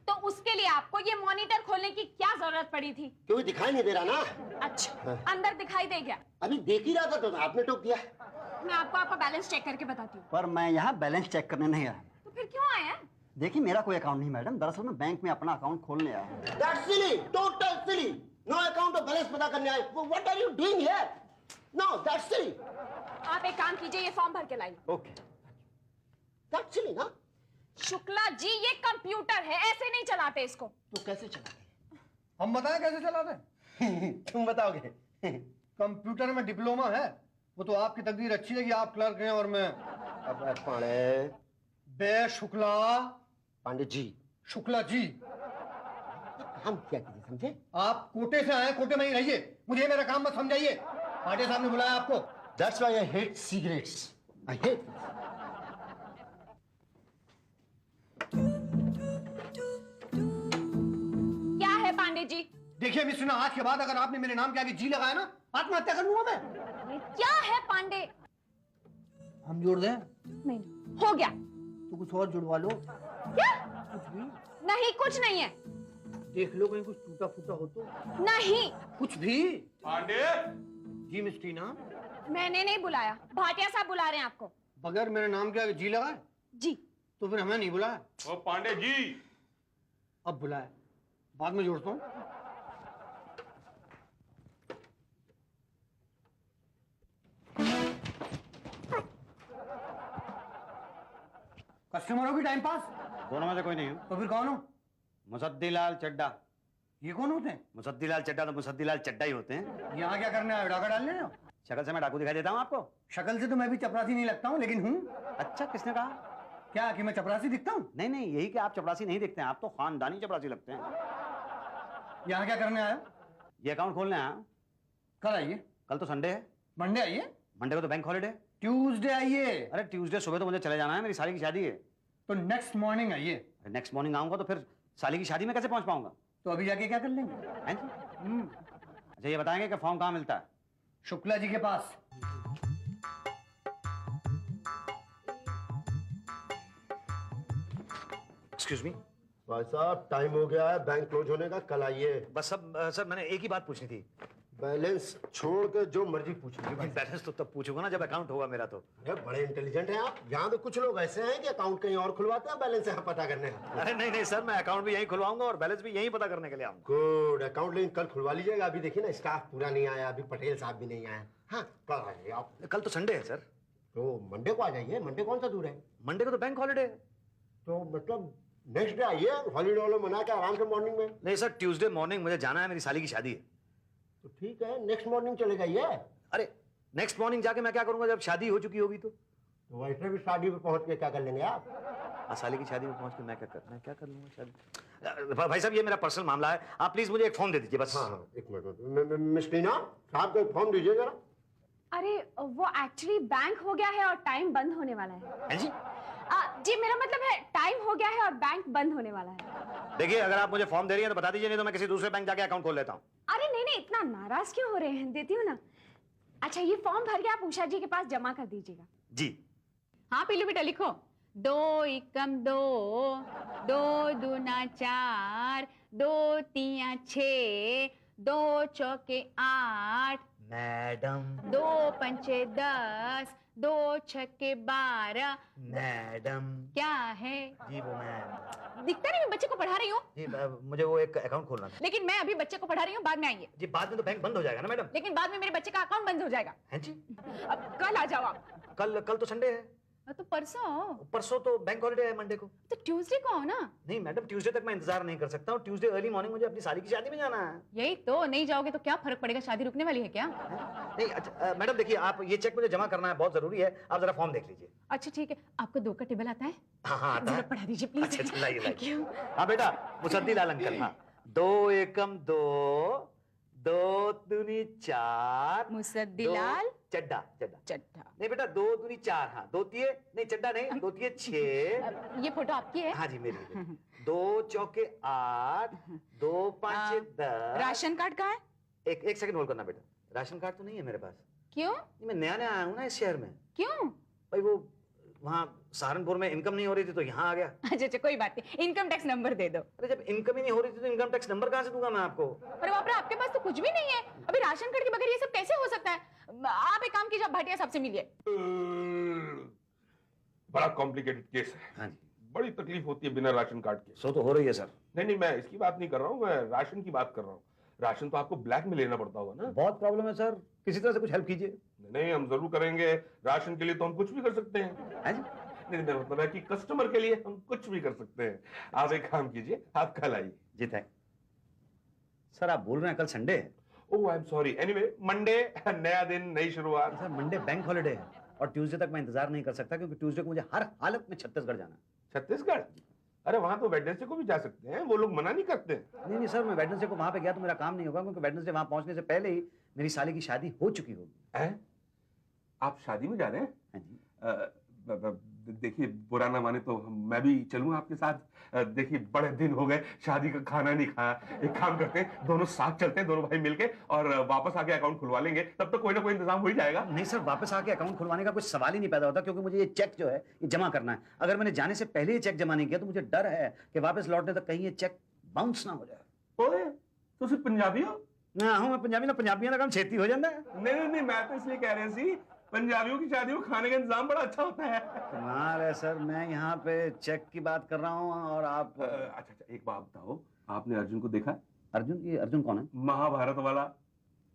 तो उसके लिए आपको ये मॉनिटर खोलने की क्या जरूरत पड़ी थी? क्योंकि दिखाई नहीं दे रहा ना। अच्छा, अंदर दिखाई दे गया? अभी देख ही रहा था तो आपने टोक दिया। मैं आपको आपका बैलेंस चेक करके बताती हूँ। पर मैं यहाँ बैलेंस चेक करने नहीं आया। तो फिर क्यों आए हैं? देखिए मेरा कोई अकाउंट नहीं मैडम, दरअसल मैं बैंक में अपना अकाउंट खोलने आया हूँ। That's silly, total silly. No account और बैलेंस पता करने आए। What are you doing here? No, that's silly. आप एक काम कीजिए, ये फॉर्म भर के लाइए। ओके। That's silly ना? शुक्ला जी, ये कंप्यूटर है, ऐसे नहीं चलाते इसको। तो कैसे चलाते? हम बताएं कैसे चलाते हैं? तुम बताओगे। कंप्यूटर में डिप्लोमा है, वो तो आपकी तकदीर अच्छी है कि आप क्लर्क हैं और मैं अब पांडे। बे शुक्ला। पांडे जी। शुक्ला जी। हम क्या कीजिए समझे? आप कोटे से आए, कोटे में ही रहिए, मुझे मेरा काम मत समझाइए। पांडे साहब ने बुलाया आपको। That's why I hate cigarettes. I hate. क्या है पांडे जी? देखिए मिस सुना, आज के बाद अगर आपने मेरे नाम के आगे जी लगाया ना, आत्महत्या कर लूंगा मैं। क्या है पांडे? हम जोड़ दें? नहीं, हो गया। तो कुछ और जुड़वा लो। क्या? कुछ भी नहीं, कुछ नहीं है। देख लो कहीं कुछ टूटा फूटा हो तो। नहीं। कुछ भी। पांडे, जी मिस टीना। मैंने नहीं बुलाया, भाटिया साहब बुला रहे हैं आपको। बगैर मेरे नाम के आगे जी लगाए जी। तो फिर हमें नहीं बुलाया। ओ पांडे जी। अब बुलाया, बाद में जोड़ता हूँ। कस्टमरों की टाइम पास। दोनों में से कोई नहीं हूँ। तो फिर कौन हो? मुसद्दीलाल चड्डा। ये कौन होते हैं? मुसद्दीलाल चड्डा तो मुसद्दीलाल चड्डा ही होते हैं। यहाँ क्या करने आए? डाका डालने हो? शक्ल से मैं डाकू दिखाई देता हूँ आपको? शक्ल से तो मैं भी चपरासी नहीं लगता हूँ, लेकिन हूँ। अच्छा, किसने कहा? क्या कि मैं चपरासी दिखता हूँ? नहीं नहीं, यही कि आप चपरासी नहीं दिखते हैं, आप तो खानदानी चपरासी लगते हैं। यहाँ क्या करने आए? ये अकाउंट खोलने आया। कल आइए। कल तो संडे है। मंडे आइए। मंडे को तो बैंक हॉलिडे। ट्यूसडे आइए। अरे ट्यूसडे सुबह तो मुझे चले जाना है, मेरी साली की शादी है। तो नेक्स्ट मॉर्निंग आइए। नेक्स्ट मॉर्निंग आऊंगा तो फिर साली की शादी में कैसे पहुंच पाऊंगा? तो अभी जाके क्या कर लेंगे? हैं जी? अच्छा ये बताएंगे कि फॉर्म कहाँ मिलता है? शुक्ला जी के पास। Excuse me. भाई साहब टाइम हो गया है बैंक क्लोज होने का, कल आइए। बस सब सर मैंने एक ही बात पूछनी थी। बैलेंस छोड़ के जो मर्जी पूछिए। भाई बैलेंस तो तब पूछूंगा ना जब अकाउंट होगा मेरा तो। अरे बड़े इंटेलिजेंट हैं आप। यहाँ तो कुछ लोग ऐसे हैं कि अकाउंट कहीं और खुलवाते हैं, बैलेंस यहाँ पता करने। अरे नहीं नहीं सर, मैं अकाउंट भी यहीं खुलवाऊंगा और बैलेंस भी यहीं पता करने के लिए आऊंगा। गुड, अकाउंट लेकिन कल खुलवा लीजिएगा। अभी देखिए ना स्टाफ पूरा नहीं आया, अभी पटेल साहब भी नहीं आए। हाँ कल आइए आप। कल तो संडे है सर। तो मंडे को आ जाइए। मंडे कौन सा दूर है? मंडे को तो बैंक हॉलिडे है। तो मतलब नेक्स्ट डे आइए, हॉलीडे वालों मना के आराम से मॉर्निंग में। नहीं सर, ट्यूसडे मॉर्निंग मुझे जाना है, मेरी साली की शादी है। तो ठीक है, नेक्स्ट मॉर्निंग चले जाइए। अरे नेक्स्ट मॉर्निंग जाके मैं क्या करूंगा जब शादी हो चुकी होगी? तो वैसे भी शादी पे पहुंच के क्या कर लेंगे आप? साली की शादी में पहुंच के मैं क्या कर लूंगा शादी? भाई साहब ये मेरा पर्सनल मामला है, आप प्लीज मुझे एक फॉर्म दे दीजिए बस। हाँ हाँ एक मिनट, मिस टीना साहब को एक फॉर्म दीजिए जरा। अरे वो एक्चुअली बैंक हो गया है और टाइम बंद होने वाला है। जी? जी मेरा मतलब है टाइम हो गया है और बैंक बंद होने वाला है। देखिए अगर आप मुझे फॉर्म दे रही हैं तो बता दीजिए, नहीं तो मैं किसी दूसरे बैंक जाके अकाउंट खोल लेता हूँ। अरे नहीं नहीं, इतना नाराज क्यों हो रहे हैं? देती हूँ ना। अच्छा ये फॉर्म भर के आप उषा जी के पास जमा कर दीजिएगा। जी। हाँ पीलू बेटा लिखो। 2 एकम 2, 2 दूना 4, 2 तिया 6, 2 चौके 8, मैडम। 2 पंचे 10, 2 छक्के 12। मैडम। क्या है? जी वो मैं दिखता नहीं, मैं बच्चे को पढ़ा रही हूँ। जी मुझे वो एक अकाउंट खोलना था। लेकिन मैं अभी बच्चे को पढ़ा रही हूँ, बाद में आइए। जी बाद में तो बैंक बंद हो जाएगा ना मैडम? लेकिन बाद में मेरे बच्चे का अकाउंट बंद हो जाएगा। हैं जी? अब कल आ जाओ आप। कल तो संडे है। तो परसों। परसों तो बैंक हॉलिडे है मंडे को। तो ट्यूसडे को आओ ना। नहीं मैडम, ट्यूसडे तक मैं इंतजार नहीं कर सकता हूँ। ट्यूसडे अर्ली मॉर्निंग मुझे अपनी साली की शादी में जाना है। यही तो, नहीं जाओगे तो क्या फर्क पड़ेगा? शादी रुकने वाली है क्या? नहीं अच्छा मैडम देखिए, आप ये चेक मुझे जमा करना है, बहुत जरूरी है। आप जरा फॉर्म देख लीजिए। अच्छा ठीक है, आपको 2 का टेबल आता है? हाँ आता है। पढ़ा दीजिए प्लीज। अच्छा लाइए Thank you। हाँ बेटा मुसद्दीलाल अंकल। हाँ 2 एकम 2, 2 दूनी 4। मुसद्दीलाल चड्डा। चड्ढा। नहीं बेटा 2 दूनी 4। हाँ 2 तिये नहीं, चड्डा नहीं, 2 तिये 6। ये फोटो आपकी है? हाँ जी मेरी। 2 चौके 8, 2 पांचे 10। राशन कार्ड कहाँ है? एक सेकंड होल्ड करना बेटा। राशन कार्ड तो नहीं है मेरे पास। क्यों? मैं नया आया हूँ ना इस शहर में। क्यों? भाई वो वहाँ सहारनपुर में इनकम नहीं हो रही थी तो यहाँ आ गया। अच्छा अच्छा कोई बात नहीं, इनकम टैक्स नंबर दे दो। अरे जब इनकम ही नहीं हो रही थी तो इनकम टैक्स नंबर कहाँ से दूंगा मैं आपको? अरे बाप रे, आपके पास तो कुछ भी नहीं है। अभी राशन कार्ड के बगैर ये सब कैसे हो सकता है? आप एक काम कीजिए, आप भाटिया साहब से मिलिए। बड़ा कॉम्प्लिकेटेड केस है। हाँ जी। बड़ी तकलीफ होती है बिना राशन कार्ड के। सो तो हो रही है सर। नहीं, मैं इसकी बात नहीं कर रहा हूँ, मैं राशन की बात कर रहा हूँ। राशन तो आपको ब्लैक में लेना पड़ता होगा ना? बहुत प्रॉब्लम है सर, किसी तरह से कुछ हेल्प कीजिए। नहीं, हम जरूर करेंगे। राशन के लिए तो हम कुछ भी कर सकते हैं। हाँ जी। नहीं, मेरा मतलब है कि कस्टमर के लिए हम कुछ भी कर सकते हैं। आप एक काम कीजिए, आप कल आइए। जी थैंक। सर आप बोल रहे हैं कल संडे है? Oh I am sorry. Anyway, Monday नया दिन, नई शुरुआत। सर मंडे बैंक हॉलिडे है और ट्यूसडे तक मैं इंतजार नहीं कर सकता क्योंकि ट्यूसडे को मुझे हर हालत में छत्तीसगढ़ जाना है। छत्तीसगढ़? अरे वहां तो वेडनेसडे को भी जा सकते हैं, वो लोग मना नहीं करते। नहीं नहीं सर, मैं वेडनेसडे को वहां पे गया तो मेरा काम नहीं होगा क्योंकि वेडनेसडे वहां पहुंचने से पहले ही मेरी साली की शादी हो चुकी होगी। हैं? आप शादी में जा रहे हैं? हाँ जी। देखिए, बुरा ना माने तो मैं भी चलूं आपके साथ। देखिए, बड़े दिन हो गए शादी का खाना नहीं खाया। एक काम करते हैं, दोनों साथ चलते हैं, दोनों भाई मिलके, और वापस आके अकाउंट खुलवा लेंगे। तब तक कोई ना कोई इंतजाम हो ही जाएगा। नहीं सर, वापस आके अकाउंट खुलवाने का कुछ सवाल ही नहीं पैदा होता क्योंकि मुझे ये चेक जो है ये जमा करना है। अगर मैंने जाने से पहले ये चेक जमा नहीं किया तो मुझे डर है कि वापस लौटने तक कहीं ये चेक बाउंस ना हो जाए। ओए, तो सिर्फ पंजाबी हो? ना हूं मैं पंजाबी, ना पंजाबियों का काम छेती हो जाता है। नहीं, मैं तो इसलिए कह रही थी, पंजाबियों की शादी में खाने का इंतजाम बड़ा अच्छा होता है। कमाल है सर, मैं यहाँ पे चेक की बात कर रहा हूँ और आप अच्छा, एक बात बताओ, आपने अर्जुन को देखा? अर्जुन? ये अर्जुन कौन है? महाभारत वाला।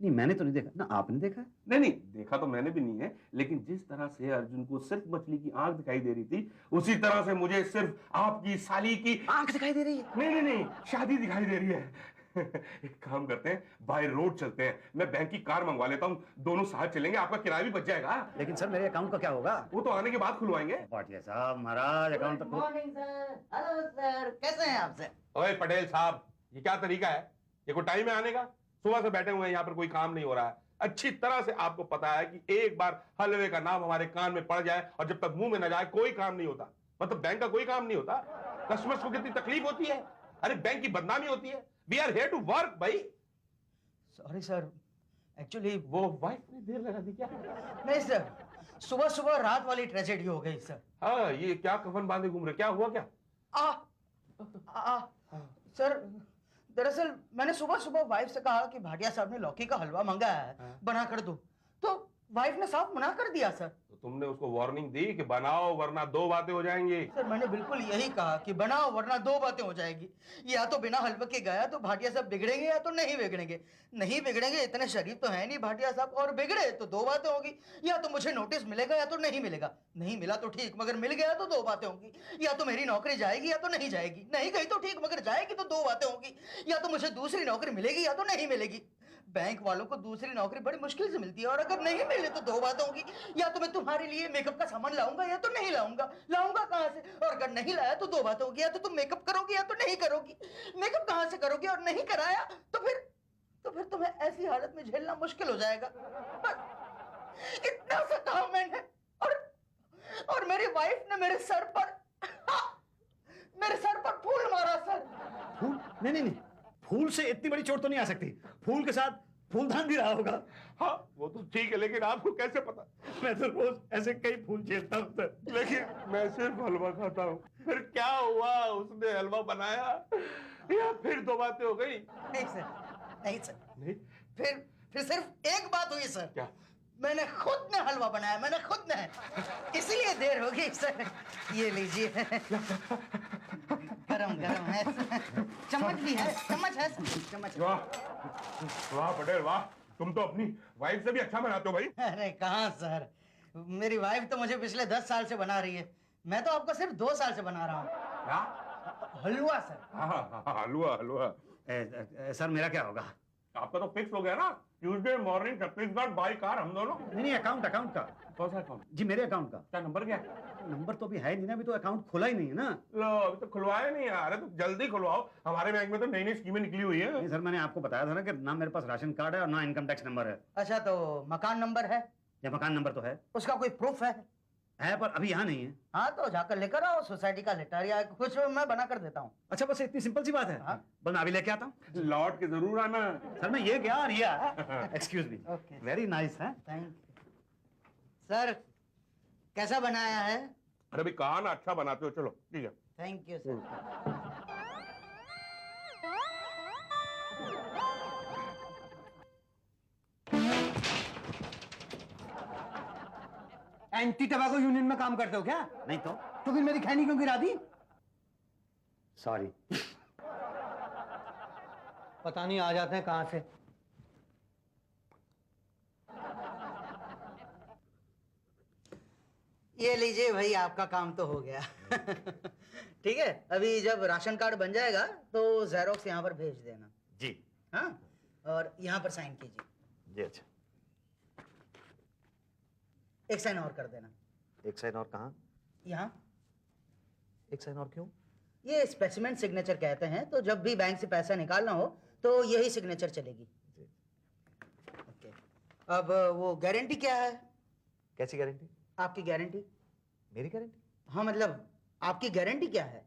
नहीं मैंने तो नहीं देखा ना, आपने देखा है? नहीं, देखा तो मैंने भी नहीं है, लेकिन जिस तरह से अर्जुन को सिर्फ मछली की आंख दिखाई दे रही थी, उसी तरह से मुझे सिर्फ आपकी साली की आंख दिखाई दे रही है। नहीं, शादी दिखाई दे रही है। एक काम करते हैं, बाय रोड चलते हैं, मैं बैंक की कार मंगवा लेता हूँ, दोनों साथ चलेंगे, आपका किराया भी बच जाएगा। लेकिन सर मेरे अकाउंट का क्या होगा? वो तो आने के बाद खुलवाएंगे। भाटिया साहब, महाराज अकाउंट तक मॉर्निंग सर। हेलो सर, कैसे हैं आप सर? ओए पटेल साहब, ये क्या तरीका है? ये कोई टाइम है आने का? सुबह से बैठे हुए हैं यहाँ पर, कोई काम नहीं हो रहा है। अच्छी तरह से आपको पता है कि एक बार हलवे का नाम हमारे कान में पड़ जाए और जब तक मुंह में न जाए कोई काम नहीं होता। मतलब बैंक का कोई काम नहीं होता। कस्टमर्स को कितनी तकलीफ होती है। अरे बैंक की बदनामी होती है। We are here to work भाई। सॉरी सर, एक्चुअली वो वाइफ ने देर लगा दी क्या? नहीं सर, सुबह सुबह रात वाली ट्रेजेडी हो गई सर। हाँ, ये क्या कफन बांधे घूम रहे, क्या हुआ क्या? सर दरअसल मैंने सुबह सुबह वाइफ से कहा कि भाटिया साहब ने लौकी का हलवा मंगाया है, बना कर दो, तो वाइफ ने साफ मना कर दिया सर। तो तुमने उसको वार्निंग दी कि बनाओ वरना दो बातें हो जाएंगी? सर मैंने बिल्कुल यही कहा कि बनाओ वरना दो बातें हो जाएगी। या तो बिना हलवे के गया तो भाटिया साहब बिगड़ेंगे या तो नहीं बिगड़ेंगे। नहीं बिगड़ेंगे, इतने शरीफ तो है नहीं भाटिया साहब, और बिगड़े तो दो बातें होगी। या तो मुझे नोटिस मिलेगा या तो नहीं मिलेगा। नहीं मिला तो ठीक, मगर मिल गया तो दो बातें होंगी। या तो मेरी नौकरी जाएगी या तो नहीं जाएगी। नहीं गई तो ठीक, मगर जाएगी तो दो बातें होंगी। या तो मुझे दूसरी नौकरी मिलेगी या तो नहीं मिलेगी। बैंक वालों को दूसरी नौकरी बड़ी मुश्किल से मिलती है, और अगर नहीं मिले तो दो बातें होंगी। या तो मैं तुम्हारे लिए मेकअप का सामान लाऊंगा या तो नहीं लाऊंगा। लाऊंगा कहां से? और अगर नहीं लाया तो दो बातें होगी। या तो तुम मेकअप करोगी या तो नहीं करोगी। मेकअप कहां से करोगी और नहीं कराया तो फिर तुम्हें ऐसी हालत में झेलना मुश्किल हो जाएगा। पर इतना सा कहा मैंने, और मेरी वाइफ ने मेरे सर पर फूल मारा सर। फूल? नहीं, फूल से इतनी बड़ी चोट तो नहीं आ सकती। फूल के साथ फूलदान भी रहा होगा। हाँ, वो तो ठीक है, लेकिन आपको कैसे पता? मैं तो रोज ऐसे कई फूल झेलता हूँ सर। लेकिन मैं सिर्फ हलवा खाता हूँ। फिर क्या हुआ? उसने हलवा बनाया या फिर दो बातें हो गई? नहीं सर। नहीं? फिर सिर्फ एक बात हुई सर। क्या? मैंने खुद ने हलवा बनाया, मैंने खुद ने। इसलिए देर हो गई सर। ये लीजिए, गरम है। चम्मच भी है, चम्मच है, चम्मच। वाह पटेल वाह, तुम तो अपनी वाइफ से भी अच्छा बनाते हो भाई। अरे कहाँ सर, मेरी वाइफ तो मुझे पिछले 10 साल से बना रही है। मैं तो आपको सिर्फ 2 साल से बना रहा हूँ। क्या? हलवा सर। हाँ, हलवा। सर मेरा क्या होगा? आपका तो फिक्स हो गया ना, Tuesday morning Chhattisgarh by car हम दोनों। नहीं, अकाउंट का। कौन सा अकाउंट? जी मेरे अकाउंट का। क्या नंबर क्या? नंबर तो अभी है नहीं ना, अभी तो अकाउंट खुला ही नहीं है ना। लो, अभी तो खुलवाया नहीं यार। अरे तो जल्दी खुलवाओ, हमारे बैंक में तो नई स्कीमें निकली हुई है। नहीं सर, मैंने आपको बताया था ना कि ना मेरे पास राशन कार्ड है और ना इनकम टैक्स नंबर है। अच्छा, तो मकान नंबर है? या मकान नंबर तो है। उसका कोई प्रूफ है? पर अभी यहाँ नहीं है। हाँ तो जाकर लेकर आओ, सोसाइटी का लेटर या कुछ मैं बना कर देता हूँ। अच्छा, बस इतनी सिंपल सी बात है। हाँ। बस मैं अभी लेके आता हूँ। लौट के जरूर आना। सर मैं ये क्या रिया। Excuse me. Okay. Very nice है। Thank you sir. कैसा बनाया है? अरे भाई कहा ना अच्छा बनाते हो, चलो ठीक है। Thank you sir. Anti tobacco union में काम करते हो क्या? नहीं तो फिर मेरी खैनी क्यों गिरा दी? सॉरी। पता नहीं आ जाते हैं कहां से। ये लीजिए भाई, आपका काम तो हो गया। ठीक है, अभी जब राशन कार्ड बन जाएगा तो जेरोक्स यहाँ पर भेज देना। जी हाँ, और यहाँ पर साइन कीजिए। जी अच्छा। एक साइन और कर देना। एक साइन और कहाँ? यहाँ। एक साइन और क्यों? ये स्पेसिमेन सिग्नेचर कहते हैं, तो जब भी बैंक से पैसा निकालना हो तो यही सिग्नेचर चलेगी। ओके। अब वो गारंटी क्या है? कैसी गारंटी? आपकी गारंटी। मेरी गारंटी? हाँ मतलब आपकी गारंटी क्या है?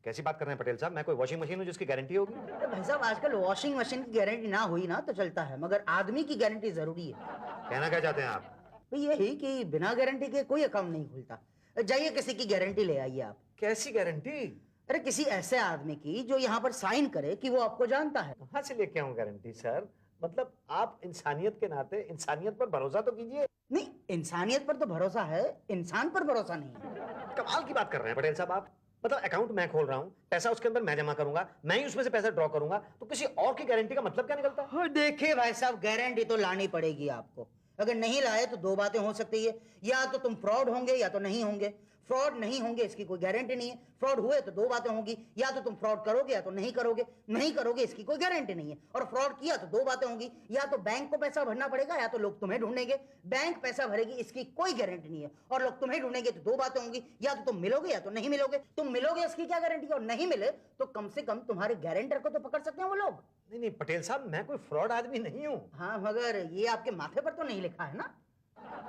कैसी बात कर रहे हैं पटेल साहब? मैं कोई वॉशिंग मशीन हूँ जिसकी गारंटी होगी? अरे भाई साहब, आजकल वॉशिंग मशीन की गारंटी ना हुई ना तो चलता है, मगर आदमी की गारंटी जरूरी है। कहना क्या चाहते हैं आप? भाई यही कि बिना गारंटी के कोई अकाउंट नहीं खुलता। जाइए किसी की गारंटी ले आइए आप। कैसी गारंटी? अरे किसी ऐसे आदमी की जो यहाँ पर साइन करे कि वो आपको जानता है। कहाँ से लेके आऊँ गारंटी सर? मतलब आप इंसानियत के नाते इंसानियत पर भरोसा तो कीजिए। नहीं, इंसानियत पर तो भरोसा है, इंसान पर भरोसा नहीं है। कमाल की बात कर रहे हैं पटेल साहब आप। मतलब अकाउंट मैं खोल रहा हूँ, पैसा उसके अंदर मैं जमा करूंगा, मैं ही उसमें से पैसा ड्रॉ करूंगा, तो किसी और की गारंटी का मतलब क्या निकलता है? हाँ, देखिए भाई साहब, गारंटी तो लानी पड़ेगी आपको। अगर नहीं लाए तो दो बातें हो सकती है, या तो तुम फ्रॉड होंगे या तो नहीं होंगे। फ्रॉड नहीं होंगे इसकी कोई गारंटी नहीं है, फ्रॉड हुए तो दो बातें होंगी, या तो तुम फ्रॉड करोगे या तो नहीं करोगे। नहीं करोगे इसकी कोई गारंटी नहीं है, और फ्रॉड किया तो दो बातें होंगी, या तो बैंक को पैसा भरना पड़ेगा या तो लोग तुम्हें ढूंढेंगे। बैंक पैसा भरेगी इसकी कोई गारंटी नहीं है, और लोग तुम्हें ढूंढेंगे तो दो बातें होंगी, या तो तुम मिलोगे या तो नहीं मिलोगे। तुम मिलोगे इसकी क्या गारंटी, और नहीं मिले तो कम से कम तुम्हारे गारंटर को तो पकड़ सकते हैं वो लोग। नहीं नहीं पटेल साहब, मैं कोई फ्रॉड आदमी नहीं हूँ। हाँ, मगर ये आपके माथे पर तो नहीं लिखा है ना?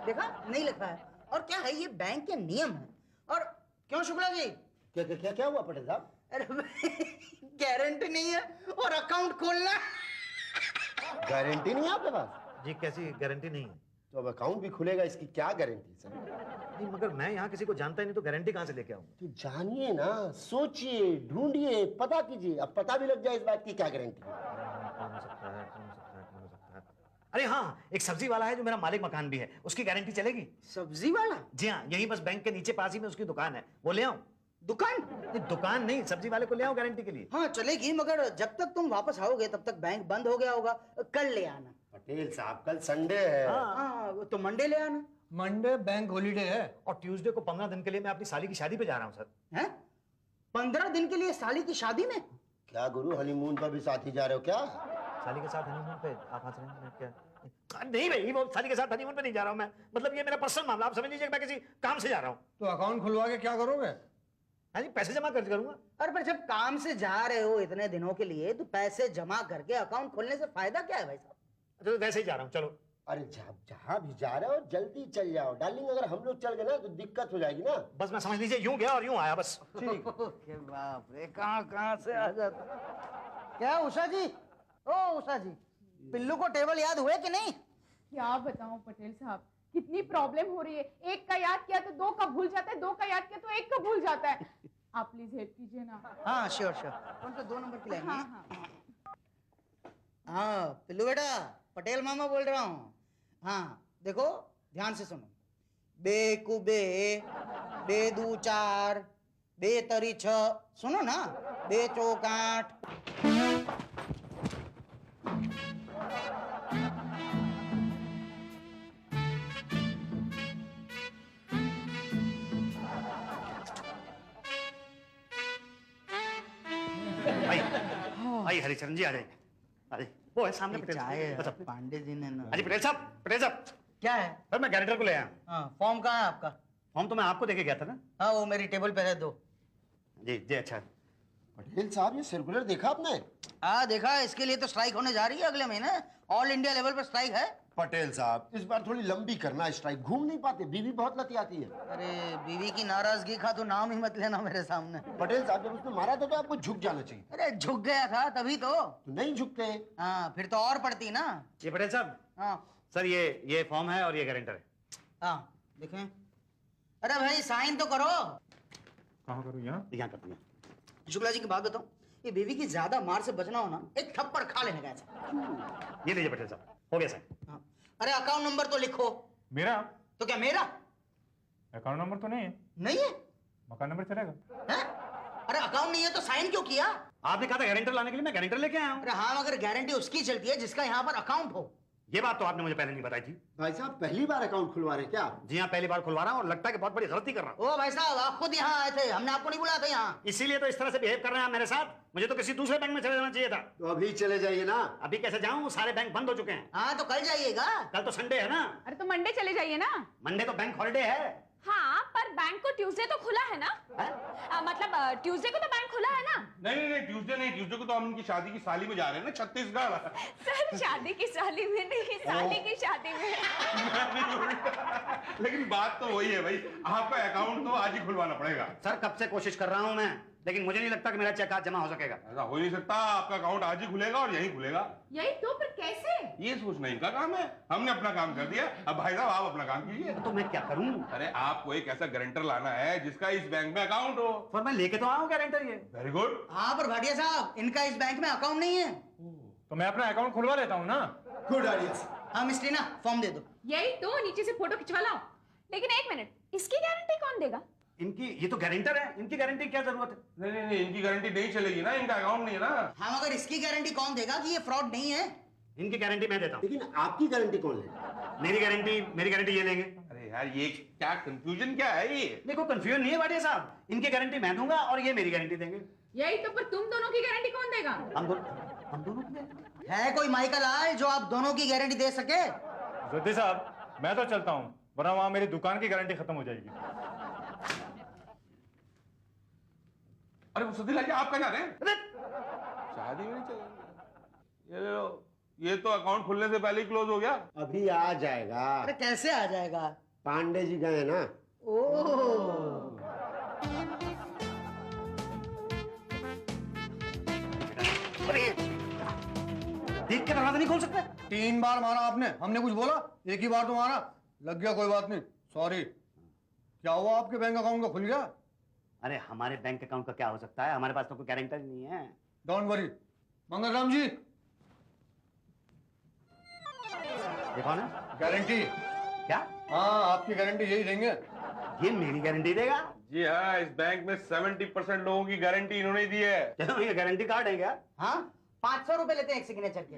देखा, नहीं लिखा है। और क्या है, ये बैंक के नियम है। और क्यों शुक्ला जी? क्या क्या क्या क्या हुआ पटेल साहब? अरे गारंटी नहीं है और अकाउंट खोलना। गारंटी नहीं है आपके पास? जी कैसी गारंटी नहीं है? तो अब अकाउंट भी खुलेगा, इसकी क्या गारंटी सर? नहीं मगर मैं यहाँ किसी को जानता ही नहीं, तो गारंटी कहाँ से लेके आऊंगा? तो जानिए ना, सोचिए, ढूंढिए, पता कीजिए। अब पता भी लग जाए इस बात की क्या गारंटी है। कौन हो सकता है, कौन हो सकता है, कौन हो सकता है? अरे हाँ, एक सब्जी वाला है जो मेरा मालिक मकान भी है, उसकी गारंटी चलेगी? सब्जी वाला? जी हाँ, यही बस बैंक के नीचे पास ही में उसकी दुकान है, वो ले आऊं? दुकान? नहीं दुकान नहीं, सब्जी वाले को ले आऊं गारंटी के लिए? हाँ चलेगी, मगर जब तक तुम वापस आओगे तब तक बैंक बंद हो गया होगा। कल ले आना। पटेल साहब कल संडे है। हाँ, तो मंडे ले आना। मंडे बैंक हॉलीडे है। और ट्यूसडे को 15 दिन के लिए मैं अपनी साली की शादी पे जा रहा हूँ सर। हैं? 15 दिन के लिए साली की शादी में? क्या गुरु, हनीमून पर भी साथ ही जा रहे हो क्या? साली के साथ हनीमून पे? आप हंस रहे हैं? मैं क्या? नहीं भाई, वो साली के साथ हनीमून पे नहीं जा रहा हूँ मैं। मतलब ये मेरा पर्सनल मामला, आप समझ लीजिए कि मैं किसी काम से जा रहा हूँ। तो अकाउंट खुलवा के क्या करोगे? हाँ जी, पैसे जमा कर करूंगा। अरे पर जब काम से जा रहे हो इतने दिनों के लिए, तो पैसे जमा करके अकाउंट खोलने से फायदा क्या है भाई साहब? तो वैसे ही जा रहा हूँ, चलो। अरे जहाँ भी जा रहे हो जल्दी चल जाओ डार्लिंग। अगर हम लोग चल गए ना तो दिक्कत हो जाएगी ना। बस मैं समझ लीजिए यूं गया और यूं आया बस। ओके, बाप रे, कहाँ से आ जाता। क्या उषा जी? ओ उषा जी, पिल्लू को टेबल याद हुए कि नहीं? क्या बताऊं पटेल साहब, कितनी प्रॉब्लम हो रही है। एक का याद किया तो दो का भूल जाता है, दो का याद किया तो एक का भूल जाता है। आप प्लीज हेल्प कीजिए ना। हाँ श्योर श्योर। कौन सा 2 नंबर की लाइन? हाँ हाँ। हाँ पिल्लू बेटा, पटेल मामा बोल रहा हूँ। हाँ देखो, ध्यान से सुनो। बे कुबे, बे दू 4, बे तरी 6, सुनो ना। बे चौक 8। आई हरिचरण जी, आ जाइए, आ जाइए। वो है सामने पटेल चाय साहब। पांडे जी ने ना। अजी पटेल साहब, पटेल साहब। क्या है? सर मैं गारंटर को ले आया। हाँ, फॉर्म कहाँ है आपका? फॉर्म तो मैं आपको देके गया था ना। हाँ, वो मेरी टेबल पे है, दो। जी जी अच्छा। पटेल साहब ये सर्कुलर देखा आपने? हाँ देखा, इसके लिए तो स्ट्राइक होने जा रही है अगले महीने। ऑल इंडिया लेवल पर स्ट्राइक है। पटेल साहब इस बार थोड़ी लंबी करना स्ट्राइक, घूम नहीं पाते, बीवी बहुत लती आती है। अरे बीवी की नाराजगी का तो नाम ही मत लेना मेरे सामने। पटेल साहब जब उसने मारा था तो आपको झुक जाना चाहिए। अरे झुक गया था तभी तो। तो नहीं झुकते। हाँ, फिर तो और पड़ती ना। ये पटेल साहब, हाँ सर ये फॉर्म है और ये गारंटर है। हाँ, देखें। अरे भाई साइन तो करो। कहाँ करूँ? यहाँ? यहाँ कर दिया। शुक्ला जी की बात बताऊं, ये बेबी की ज्यादा मार से बचना हो ना, एक थप्पड़ खा लेने का ऐसा। ये लीजिए पटेल साहब, हो गया साइन। हाँ। अरे अकाउंट नंबर तो लिखो। मेरा तो क्या मेरा अकाउंट नंबर तो नहीं है, नहीं है? मकान नंबर चलेगा। हैं? अरे अकाउंट नहीं है तो साइन क्यों किया? आपने कहा था गारंटर लाने के लिए, मैं गारंटर लेके आया हूँ। अरे हाँ, मगर गारंटी उसकी चलती है जिसका यहाँ पर अकाउंट हो। ये बात तो आपने मुझे पहले नहीं बताई थी। भाई साहब पहली बार अकाउंट खुलवा रहे हैं क्या आप? जी हाँ, पहली बार खुलवा रहा हूँ और लगता है कि बहुत बड़ी गलती कर रहा हूँ। ओ भाई साहब, आप खुद यहाँ आए थे, हमने आपको नहीं बुलाया था यहाँ। इसीलिए तो इस तरह से बिहेव कर रहे हैं आप मेरे साथ। मुझे तो किसी दूसरे बैंक में चले जाना चाहिए था। तो अभी चले जाइए ना। अभी कैसे जाऊँ, सारे बैंक बंद हो चुके हैं। हाँ तो कल जाइएगा। कल तो संडे है ना। अरे तो मंडे चले जाइए ना। मंडे तो बैंक हॉलिडे है। हाँ, पर बैंक को ट्यूसडे तो खुला है ना। मतलब ट्यूसडे को तो बैंक खुला है ना। नहीं, ट्यूसडे नहीं, ट्यूसडे को तो हम उनकी शादी की साली में जा रहे हैं ना, छत्तीसगढ़। सर शादी की साली में नहीं, साली की शादी में। लेकिन बात तो वही है भाई, आपका अकाउंट तो आज ही खुलवाना पड़ेगा। सर कब से कोशिश कर रहा हूँ मैं, लेकिन मुझे नहीं लगता कि मेरा चेक आज जमा हो सकेगा। ऐसा हो ही नहीं सकता, आपका अकाउंट आज ही खुलेगा और यहीं खुलेगा। यही तो, पर कैसे? ये सोचना इनका काम है, हमने अपना काम कर दिया। अब भाई साहब आप अपना काम कीजिए। तो मैं क्या करूँ? अरे आपको एक ऐसा गारंटर लाना है जिसका इस बैंक में अकाउंट हो। पर मैं लेके तो आया हूँ गारंटर ये। Very good. हाँ पर भाटिया साहब, इनका इस बैंक में अकाउंट नहीं है। तो मैं अपना अकाउंट खुलवा लेता हूँ ना। Good idea. हाँ मिस्ट्री ना, फॉर्म दे दो। यही तो, नीचे से फोटो खिंचवा लाओ। लेकिन एक मिनट, इसकी गारंटी कौन देगा? इनकी, ये तो गारंटर है, इनकी गारंटी की क्या जरूरत है? नहीं, इनकी गारंटी नहीं चलेगी ना, इनका अकाउंट नहीं है ना। हाँ मगर इसकी गारंटी कौन देगा कि ये फ्रॉड नहीं है? इनकी गारंटी मैं देता हूँ। लेकिन आपकी गारंटी कौन लेगा? मेरी गारंटी ये लेंगे। अरे यार ये क्या कंफ्यूजन क्या है ये? देखो कंफ्यूजन नहीं है भाटिया साहब, इनकी गारंटी मैं दूंगा और ये मेरी गारंटी देंगे। यही तो, पर तुम दोनों की गारंटी कौन देगा? हम दोनों की गारंटी। है कोई माइकल लाल जो आप दोनों की गारंटी दे सके? ज्योति साहब, मैं तो चलता हूँ, वरना वहां मेरी दुकान की गारंटी खत्म हो जाएगी। अरे वो सतीलाल जी आप कहाँ जा रहे हैं? शादी में नहीं चलेंगे। ये लो, ये तो अकाउंट खुलने से पहले ही क्लोज हो गया। अभी आ जाएगा। अरे कैसे आ जाएगा? पांडे जी गए ना। ओह, देख के दरवाजा नहीं खोल सकते? 3 बार मारा आपने, हमने कुछ बोला? एक ही बार तो मारा, लग गया, कोई बात नहीं, सॉरी। क्या हुआ, आपके बैंक अकाउंट का खुल गया? अरे हमारे बैंक अकाउंट का क्या हो सकता है, हमारे पास तो कोई गारंटर ही नहीं है। Don't worry. मंगलराम जी, ये कौन है? गारंटी। क्या? हाँ, आपकी गारंटी यही देंगे। ये मेरी गारंटी देगा? जी हाँ, इस बैंक में 70% लोगों की गारंटी इन्होंने दी है। चलो ये गारंटी कार्ड है क्या? हाँ 500 रुपए लेते हैं एक सिग्नेचर के।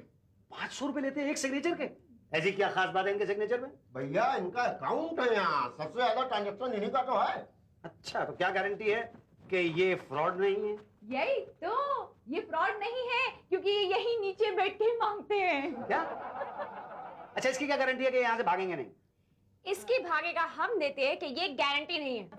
500 रुपए लेते हैं एक सिग्नेचर के? ऐसी क्या खास बात है इनके सिग्नेचर में? भैया इनका अकाउंट है यहाँ, सबसे ज्यादा ट्रांजेक्शन इन्हीं का तो है। अच्छा, तो क्या गारंटी है कि ये फ्रॉड नहीं है? यही तो, ये फ्रॉड नहीं है, क्योंकि ये यही नीचे बैठ के मांगते हैं। क्या? अच्छा, इसकी क्या गारंटी है कि यहाँ से भागेंगे नहीं? इसकी भागेगा हम देते हैं कि ये गारंटी नहीं है।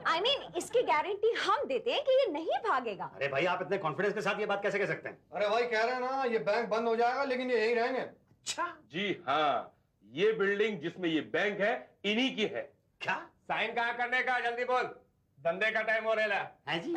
I mean, इसकी गारंटी हम देते हैं कि ये नहीं भागेगा। अरे भाई, आप इतने कॉन्फिडेंस के साथ ये बात कैसे कह सकते हैं? अरे भाई कह रहे हैं ना, ये बैंक बंद हो जाएगा लेकिन ये यही रहेंगे। अच्छा, जी हाँ, ये बिल्डिंग जिसमें ये बैंक है इन्हीं की है। क्या साइन कहाँ करने का, जल्दी बोल, धंधे का टाइम हो रहा है जी?